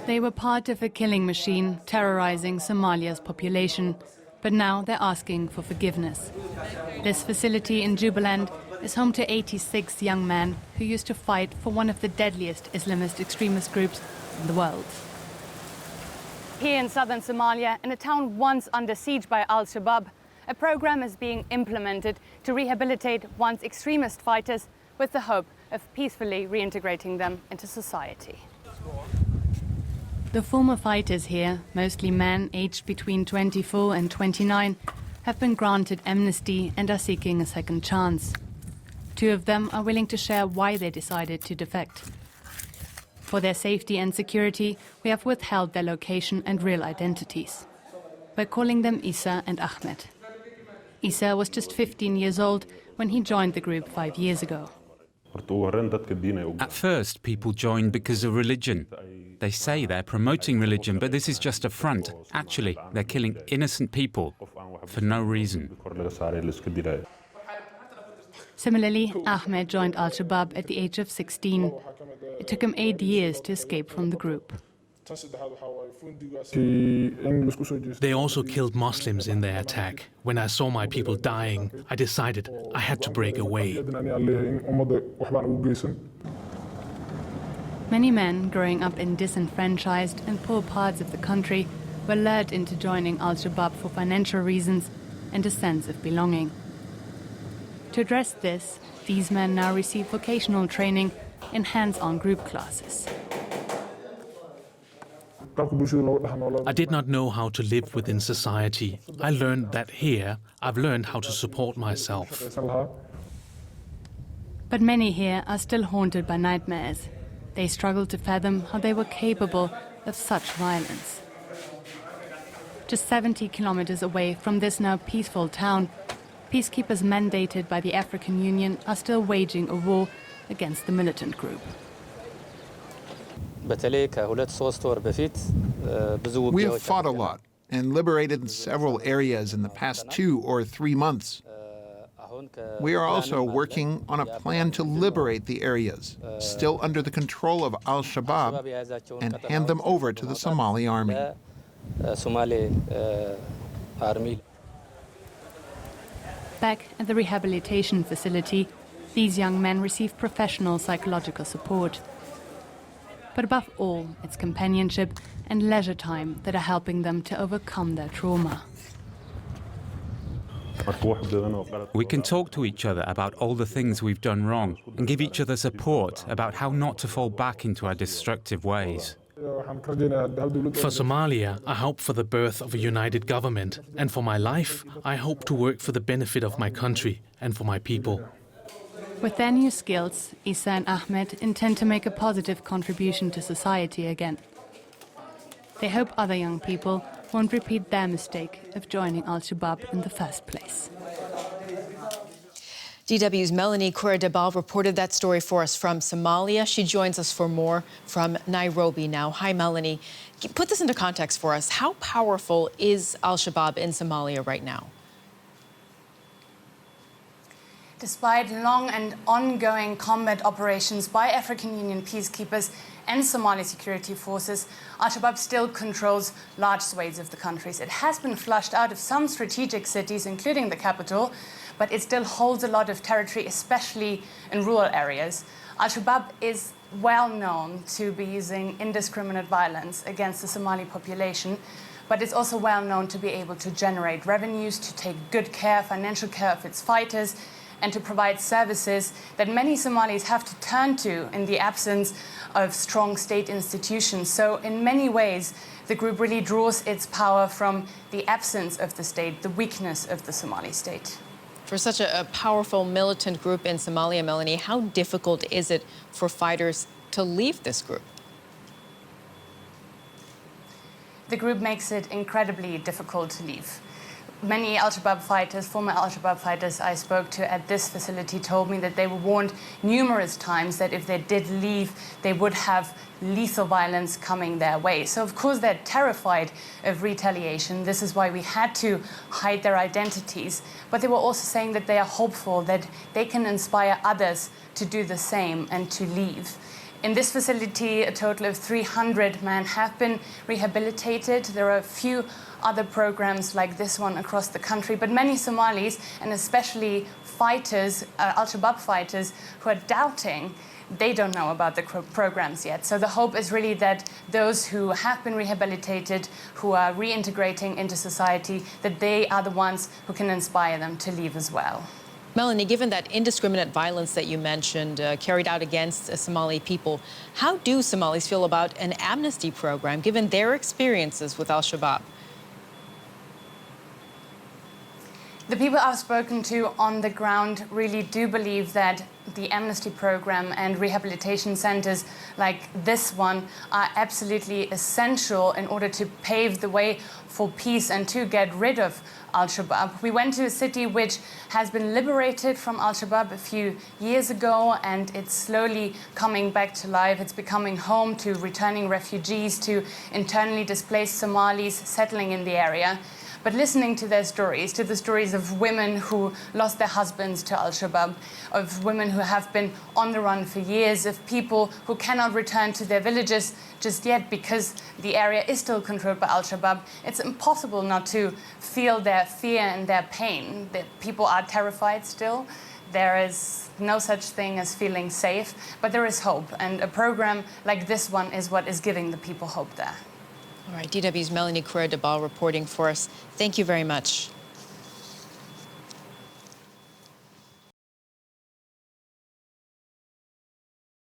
They were part of a killing machine terrorizing Somalia's population, but now they're asking for forgiveness. This facility in Jubaland is home to 86 young men who used to fight for one of the deadliest Islamist extremist groups in the world. Here in southern Somalia, in a town once under siege by al-Shabaab, a program is being implemented to rehabilitate once extremist fighters with the hope of peacefully reintegrating them into society. The former fighters here, mostly men aged between 24 and 29, have been granted amnesty and are seeking a second chance. 2 of them are willing to share why they decided to defect. For their safety and security, we have withheld their location and real identities. We're calling them Isa and Ahmed. Isa was just 15 years old when he joined the group 5 years ago. At first, people joined because of religion. They say they're promoting religion, but this is just a front. Actually, they're killing innocent people for no reason. Similarly, Ahmed joined al-Shabaab at the age of 16. It took him 8 years to escape from the group. They also killed Muslims in their attack. When I saw my people dying, I decided I had to break away. Many men growing up in disenfranchised and poor parts of the country were lured into joining al-Shabaab for financial reasons and a sense of belonging. To address this, these men now receive vocational training in hands-on group classes. I did not know how to live within society. I learned that here, I've learned how to support myself. But many here are still haunted by nightmares. They struggle to fathom how they were capable of such violence. Just 70 kilometers away from this now peaceful town, peacekeepers mandated by the African Union are still waging a war against the militant group. We have fought a lot and liberated several areas in the past 2 or 3 months. We are also working on a plan to liberate the areas still under the control of al-Shabaab and hand them over to the Somali army. Back at the rehabilitation facility, these young men receive professional psychological support. But above all, it's companionship and leisure time that are helping them to overcome their trauma. We can talk to each other about all the things we've done wrong and give each other support about how not to fall back into our destructive ways. For Somalia, I hope for the birth of a united government, and for my life, I hope to work for the benefit of my country and for my people. With their new skills, Isa and Ahmed intend to make a positive contribution to society again. They hope other young people won't repeat their mistake of joining al-Shabaab in the first place. DW's Melanie Cura Daball reported that story for us from Somalia. She joins us for more from Nairobi now. Hi, Melanie. Put this into context for us. How powerful is al-Shabaab in Somalia right now? Despite long and ongoing combat operations by African Union peacekeepers and Somali security forces, al-Shabaab still controls large swathes of the countries. It has been flushed out of some strategic cities, including the capital, but it still holds a lot of territory, especially in rural areas. Al-Shabaab is well known to be using indiscriminate violence against the Somali population, but it's also well known to be able to generate revenues, to take good care, financial care of its fighters, and to provide services that many Somalis have to turn to in the absence of strong state institutions. So in many ways, the group really draws its power from the absence of the state, the weakness of the Somali state. For such a powerful militant group in Somalia, Melanie, how difficult is it for fighters to leave this group? The group makes it incredibly difficult to leave. Many al-Shabaab fighters, former al-Shabaab fighters I spoke to at this facility told me that they were warned numerous times that if they did leave, they would have lethal violence coming their way. So of course they're terrified of retaliation. This is why we had to hide their identities. But they were also saying that they are hopeful that they can inspire others to do the same and to leave. In this facility, a total of 300 men have been rehabilitated. There are a few other programs like this one across the country, but many Somalis, and especially fighters, al-Shabaab fighters, who are doubting, they don't know about the programs yet. So the hope is really that those who have been rehabilitated, who are reintegrating into society, that they are the ones who can inspire them to leave as well. Melanie, given that indiscriminate violence that you mentioned carried out against Somali people, how do Somalis feel about an amnesty program, given their experiences with al-Shabaab? The people I've spoken to on the ground really do believe that the amnesty program and rehabilitation centers like this one are absolutely essential in order to pave the way for peace and to get rid of al-Shabaab. We went to a city which has been liberated from al-Shabaab a few years ago, and it's slowly coming back to life. It's becoming home to returning refugees, to internally displaced Somalis settling in the area. But listening to their stories, to the stories of women who lost their husbands to al-Shabaab, of women who have been on the run for years, of people who cannot return to their villages just yet because the area is still controlled by al-Shabaab, it's impossible not to feel their fear and their pain. That people are terrified still. There is no such thing as feeling safe, but there is hope. And a program like this one is what is giving the people hope there. All right, DW's Melanie Cura Daball reporting for us. Thank you very much.